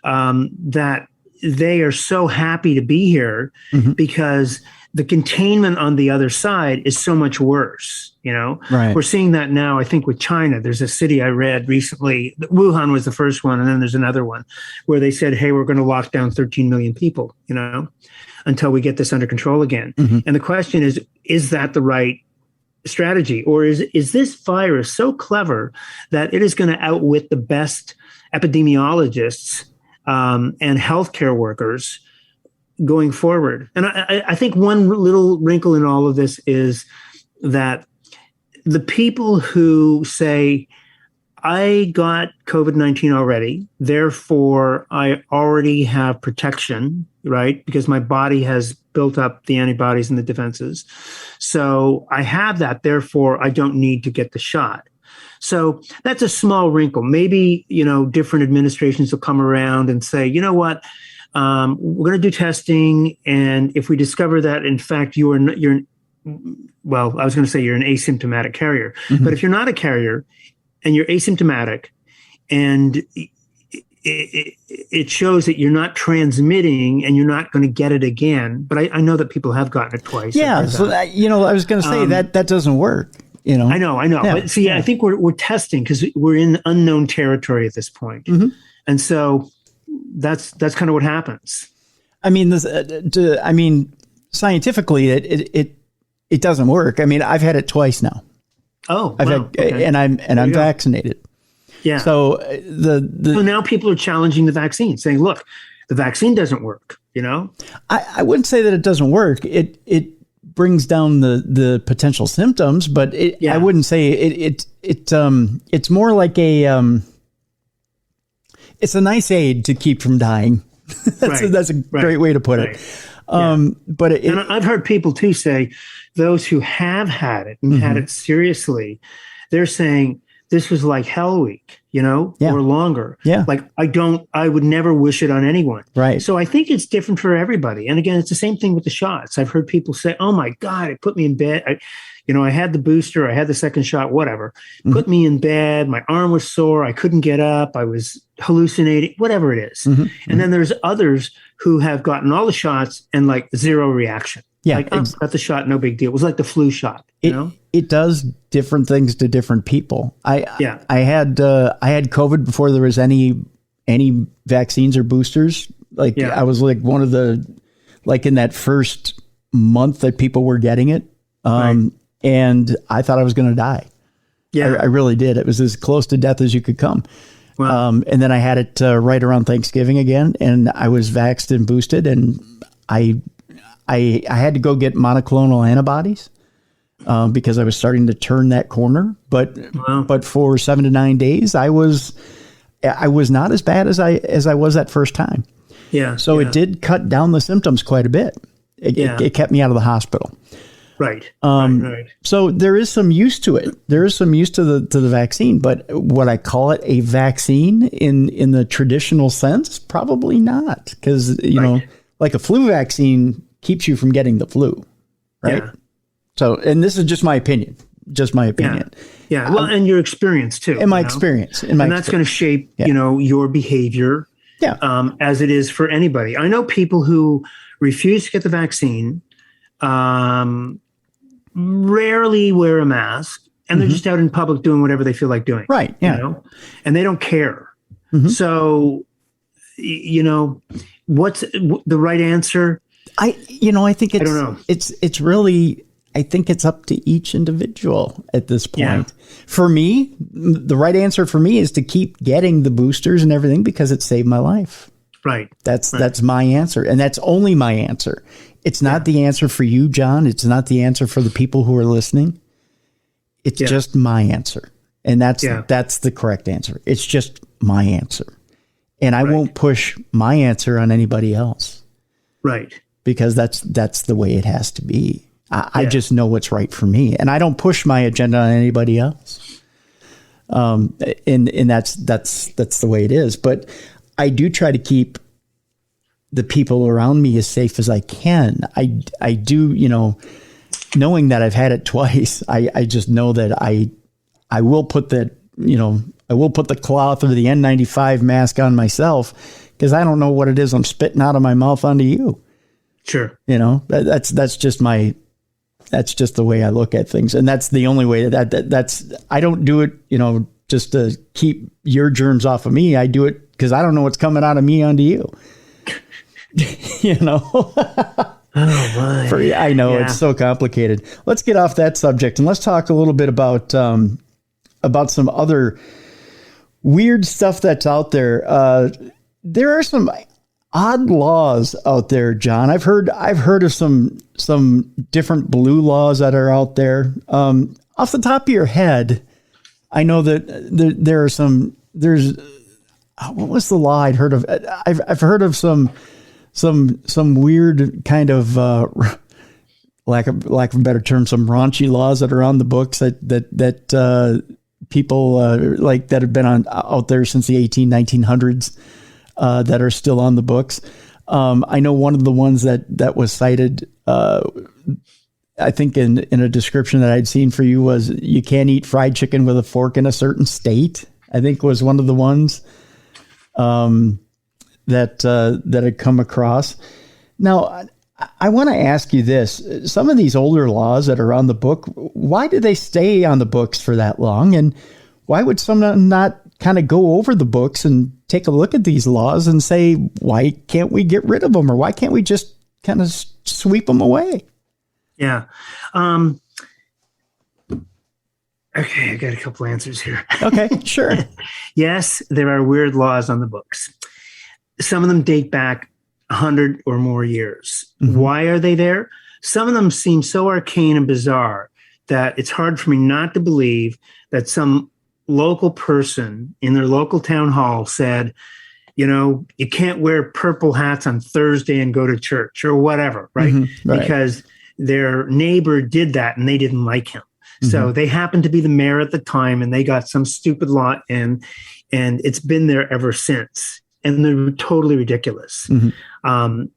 that they are so happy to be here because the containment on the other side is so much worse. Right. We're seeing that now, I think, with China. There's a city I read recently, Wuhan was the first one, and then there's another one where they said, hey, we're going to lock down 13 million people, until we get this under control again. And the question is that the right strategy? Or is this virus so clever that it is going to outwit the best epidemiologists and healthcare workers going forward? And I think one little wrinkle in all of this is that the people who say, I got COVID-19 already, therefore I already have protection, right? Because my body has built up the antibodies and the defenses. So I have that, therefore I don't need to get the shot. So that's a small wrinkle. Maybe, different administrations will come around and say, you know what, we're going to do testing. And if we discover that, in fact, you're an asymptomatic carrier. But if you're not a carrier and you're asymptomatic and it shows that you're not transmitting and you're not going to get it again. But I know that people have gotten it twice. Yeah. So, I was going to say that doesn't work. I know. Yeah. But see, I think we're testing because we're in unknown territory at this point. And so that's kind of what happens. I mean, scientifically, it doesn't work. I mean, I've had it twice now. Oh, okay. and I'm vaccinated. Yeah. So so now people are challenging the vaccine, saying, "Look, the vaccine doesn't work." I wouldn't say that it doesn't work. It brings down the potential symptoms, but I wouldn't say it's more like it's a nice aid to keep from dying. That's a great way to put it. But and I've heard people too say, those who have had it and had it seriously, they're saying this was like hell week, or longer. Yeah. Like I would never wish it on anyone. Right. So I think it's different for everybody. And again, it's the same thing with the shots. I've heard people say, oh my God, it put me in bed. I had the booster, I had the second shot, whatever, put me in bed. My arm was sore. I couldn't get up. I was hallucinating, whatever it is. And then there's others who have gotten all the shots and like zero reaction. Yeah. Like, got the shot, no big deal. It was like the flu shot. It does different things to different people. I had COVID before there was any vaccines or boosters. I was like one of the like in that first month that people were getting it. And I thought I was going to die. Yeah, I really did. It was as close to death as you could come. Wow. And then I had it right around Thanksgiving again, and I was vaxxed and boosted, and I had to go get monoclonal antibodies because I was starting to turn that corner. But for 7 to 9 days, I was not as bad as I was that first time. Yeah. So it did cut down the symptoms quite a bit. It kept me out of the hospital. Right. So there is some use to it. There is some use to the vaccine, but would I call it a vaccine in the traditional sense? Probably not, because you know, like a flu vaccine keeps you from getting the flu, right? Yeah. So, and this is just my opinion. Yeah. Well, and your experience too. And my experience. And that's going to shape, your behavior. Yeah. As it is for anybody. I know people who refuse to get the vaccine. Rarely wear a mask, and they're just out in public doing whatever they feel like doing. Right. Yeah. And they don't care. So, what's the right answer? I think I don't know. It's really, I think it's up to each individual at this point. Yeah. For me, the right answer for me is to keep getting the boosters and everything because it saved my life. Right. That's my answer. And that's only my answer. It's not the answer for you, John. It's not the answer for the people who are listening. It's just my answer. And that's the correct answer. It's just my answer. And I won't push my answer on anybody else. Right. Because that's the way it has to be. I just know what's right for me. And I don't push my agenda on anybody else. And that's the way it is. But I do try to keep the people around me as safe as I can. I do, knowing that I've had it twice, I just know that I will put that, I will put the cloth or the N95 mask on myself because I don't know what it is I'm spitting out of my mouth onto you. Sure. That's just the way I look at things. And that's the only way that's, I don't do it, just to keep your germs off of me. I do it because I don't know what's coming out of me onto you. Oh my. I know it's so complicated. Let's get off that subject and let's talk a little bit about some other weird stuff that's out there. There are some odd laws out there, John. I've heard of some different blue laws that are out there. Off the top of your head, I know that there are some. There's what was the law I'd heard of? I've heard of some weird kind of lack of a better term, some raunchy laws that are on the books that people like that have been out there since the 1900s that are still on the books. I know one of the ones that was cited, I think in a description that I'd seen for you was you can't eat fried chicken with a fork in a certain state. I think was one of the ones that had come across. Now, I want to ask you this. Some of these older laws that are on the book, why do they stay on the books for that long? And why would someone not kind of go over the books and take a look at these laws and say, why can't we get rid of them? Or why can't we just kind of sweep them away? Yeah. Okay, I got a couple answers here. Okay, sure. Yes, there are weird laws on the books. Some of them date back 100 or more years. Mm-hmm. Why are they there? Some of them seem so arcane and bizarre that it's hard for me not to believe that some local person in their local town hall said, you can't wear purple hats on Thursday and go to church or whatever, right? Mm-hmm, right. Because their neighbor did that and they didn't like him. Mm-hmm. So they happened to be the mayor at the time and they got some stupid law in, and it's been there ever since. And they're totally ridiculous. Mm-hmm. And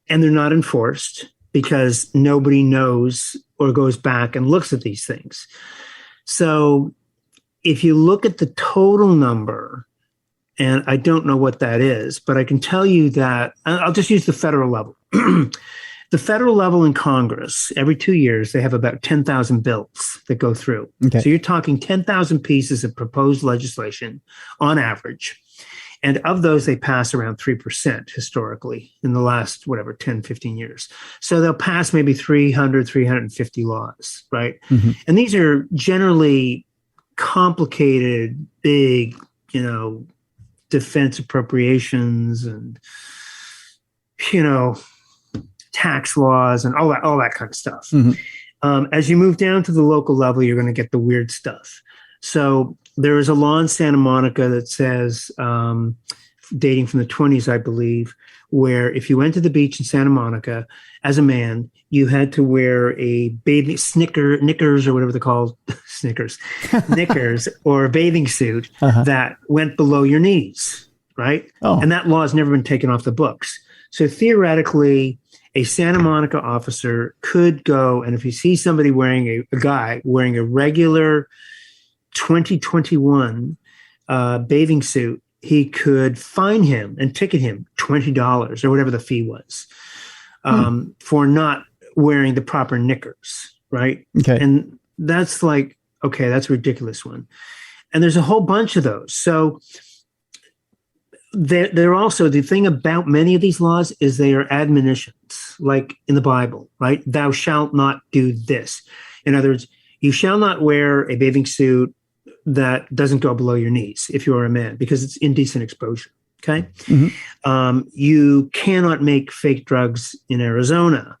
they're not enforced because nobody knows or goes back and looks at these things. So if you look at the total number, and I don't know what that is, but I can tell you that I'll just use the federal level. The federal level in Congress, every 2 years, they have about 10,000 bills that go through. Okay. So you're talking 10,000 pieces of proposed legislation on average. And of those, they pass around 3% historically in the last, 10, 15 years. So they'll pass maybe 300, 350 laws, right? Mm-hmm. And these are generally complicated, big, defense appropriations and, tax laws and all that kind of stuff. Mm-hmm. As you move down to the local level, you're going to get the weird stuff. So there is a law in Santa Monica that says, dating from the 20s, I believe, where if you went to the beach in Santa Monica as a man, you had to wear a bathing knickers or whatever they're called, knickers or a bathing suit that went below your knees, right? Oh. And that law has never been taken off the books. So theoretically, a Santa Monica officer could go, and if he sees somebody a guy wearing a regular 2021 bathing suit, he could fine him and ticket him $20 or whatever the fee was for not wearing the proper knickers, right? Okay. And that's like, okay, that's a ridiculous one. And there's a whole bunch of those. So they're also, the thing about many of these laws is they are admonitions, like in the Bible, right? Thou shalt not do this. In other words, you shall not wear a bathing suit that doesn't go below your knees if you are a man, because it's indecent exposure. Okay. Mm-hmm. You cannot make fake drugs in Arizona.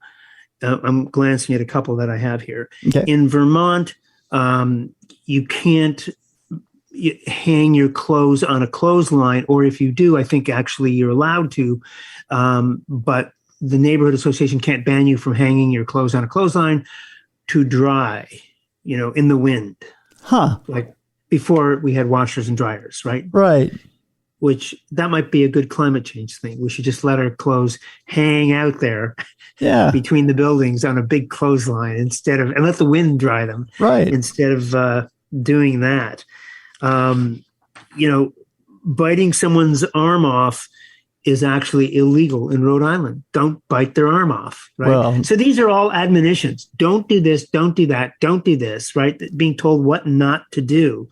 I'm glancing at a couple that I have here. Okay. In Vermont, you can't hang your clothes on a clothesline, or if you do, I think actually you're allowed to, but the neighborhood association can't ban you from hanging your clothes on a clothesline to dry, in the wind. Huh. Like before we had washers and dryers, right? Right. Which that might be a good climate change thing. We should just let our clothes hang out there between the buildings on a big clothesline and let the wind dry them. Right. Instead of doing that. Biting someone's arm off is actually illegal in Rhode Island. Don't bite their arm off, right? Well, so these are all admonitions. Don't do this, don't do that, don't do this, right? Being told what not to do,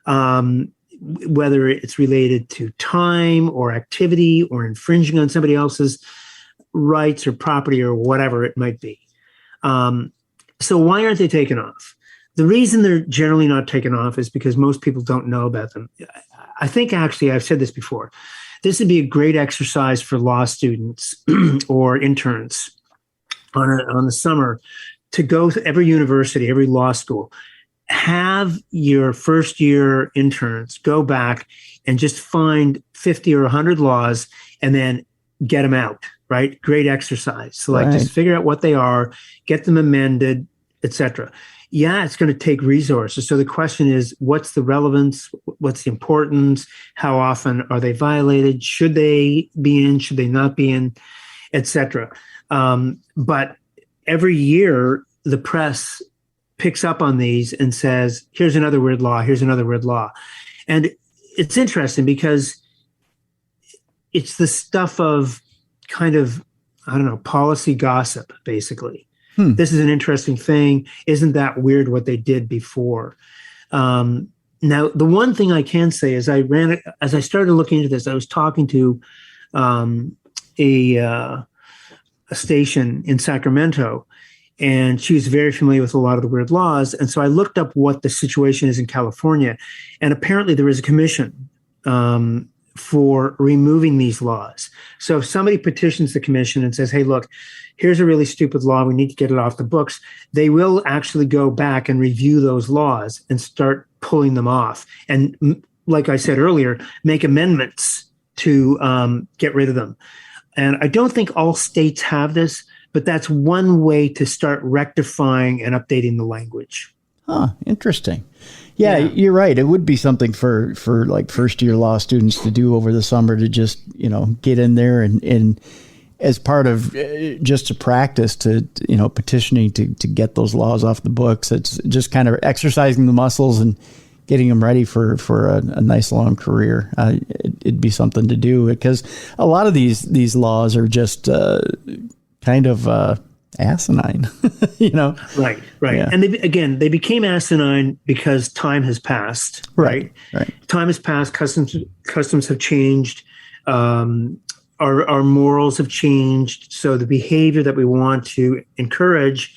whether it's related to time or activity or infringing on somebody else's rights or property or whatever it might be. So why aren't they taken off? The reason they're generally not taken off is because most people don't know about them. I think actually, I've said this before, this would be a great exercise for law students or interns on the summer to go to every university, every law school, have your first year interns go back and just find 50 or 100 laws and then get them out, right? Great exercise. So just figure out what they are, get them amended, etc. Yeah, it's going to take resources. So the question is, what's the relevance? What's the importance? How often are they violated? Should they be in? Should they not be in? Etc. But every year, the press picks up on these and says, here's another weird law. Here's another weird law. And it's interesting because it's the stuff of kind of, policy gossip, basically. This is an interesting thing. Isn't that weird what they did before? Now, the one thing I can say is as I started looking into this, I was talking to a station in Sacramento, and she was very familiar with a lot of the weird laws. And so I looked up what the situation is in California, and apparently there is a commission for removing these laws. So if somebody petitions the commission and says, hey, look, here's a really stupid law, we need to get it off the books, they will actually go back and review those laws and start pulling them off. And like I said earlier, make amendments to get rid of them. And I don't think all states have this, but that's one way to start rectifying and updating the language. Huh, interesting. Yeah, you're right. It would be something for like first year law students to do over the summer, to just, get in there and as part of just a practice to, petitioning to get those laws off the books. It's just kind of exercising the muscles and getting them ready for a nice long career. It'd be something to do, because a lot of these laws are just kind of asinine, Right. Yeah. And they became asinine because time has passed. Right. Time has passed. Customs have changed. Our morals have changed. So the behavior that we want to encourage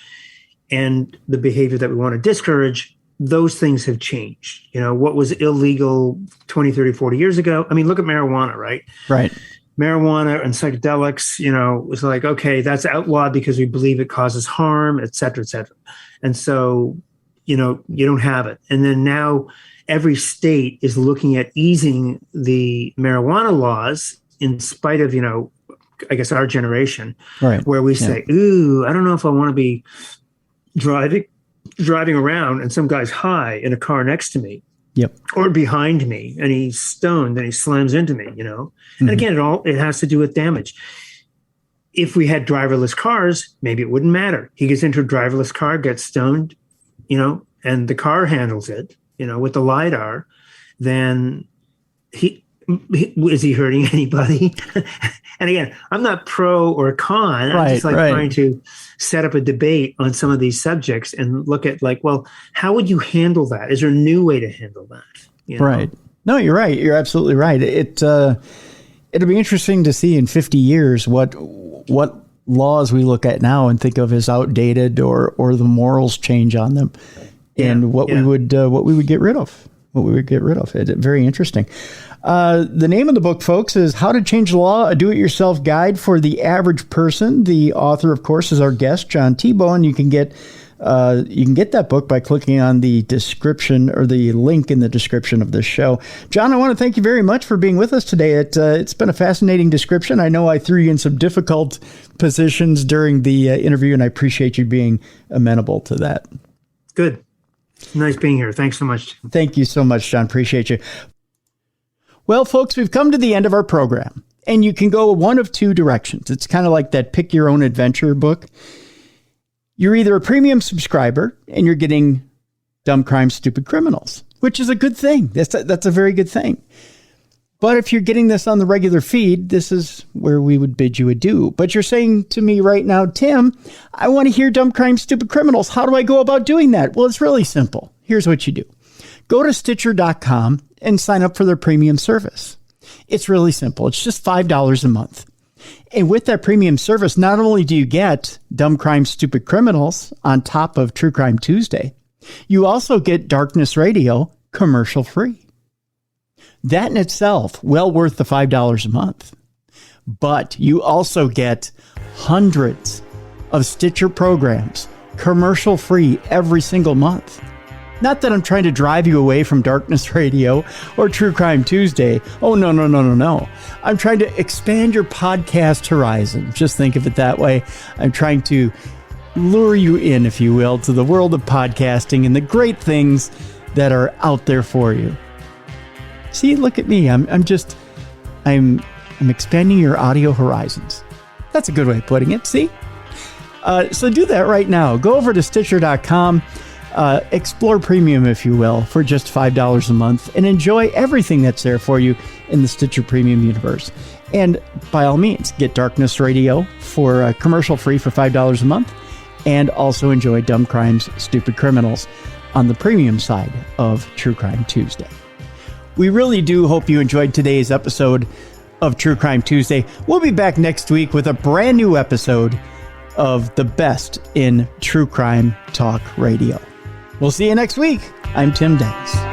and the behavior that we want to discourage, those things have changed. What was illegal 20, 30, 40 years ago? I mean, look at marijuana, right? Right. Marijuana and psychedelics, was like, okay, that's outlawed because we believe it causes harm, et cetera, et cetera. And so, you don't have it. And then now every state is looking at easing the marijuana laws in spite of, I guess our generation, right, where we say, ooh, I don't know if I want to be driving around and some guy's high in a car next to me. Yep. Or behind me, and he's stoned and he slams into me, And again, it has to do with damage. If we had driverless cars, maybe it wouldn't matter. He gets into a driverless car, gets stoned, and the car handles it, with the LiDAR, then is he hurting anybody? And again, I'm not pro or con. I'm just trying to set up a debate on some of these subjects and look at well, how would you handle that? Is there a new way to handle that? Right. No, you're right. You're absolutely right. It'll be interesting to see in 50 years what laws we look at now and think of as outdated or the morals change on them, and what we would get rid of. It's very interesting. The name of the book, folks, is How to Change the Law, a Do-It-Yourself Guide for the Average Person. The author, of course, is our guest, John Thibault, and you can get that book by clicking on the description or the link in the description of this show. John, I want to thank you very much for being with us today. It's been a fascinating description. I know I threw you in some difficult positions during the interview, and I appreciate you being amenable to that. Good. Nice being here. Thanks so much. Thank you so much, John. Appreciate you. Well, folks, we've come to the end of our program, and you can go one of two directions. It's kind of like that Pick Your Own Adventure book. You're either a premium subscriber and you're getting Dumb Crimes, Stupid Criminals, which is a good thing. That's a very good thing. But if you're getting this on the regular feed, this is where we would bid you adieu. But you're saying to me right now, Tim, I want to hear Dumb Crimes, Stupid Criminals. How do I go about doing that? Well, it's really simple. Here's what you do. Go to Stitcher.com and sign up for their premium service. It's really simple. It's just $5 a month. And with that premium service, not only do you get Dumb Crimes, Stupid Criminals on top of True Crime Tuesday, you also get Darkness Radio commercial free. That in itself, well worth the $5 a month. But you also get hundreds of Stitcher programs commercial free every single month. Not that I'm trying to drive you away from Darkness Radio or True Crime Tuesday. Oh, no. I'm trying to expand your podcast horizon. Just think of it that way. I'm trying to lure you in, if you will, to the world of podcasting and the great things that are out there for you. See, look at me. I'm expanding your audio horizons. That's a good way of putting it. See? So do that right now. Go over to Stitcher.com. Explore Premium, if you will, for just $5 a month and enjoy everything that's there for you in the Stitcher Premium universe. And by all means, get Darkness Radio for commercial free for $5 a month, and also enjoy Dumb Crimes, Stupid Criminals on the premium side of True Crime Tuesday. We really do hope you enjoyed today's episode of True Crime Tuesday. We'll be back next week with a brand new episode of the best in true crime talk radio. We'll see you next week. I'm Tim Dennis.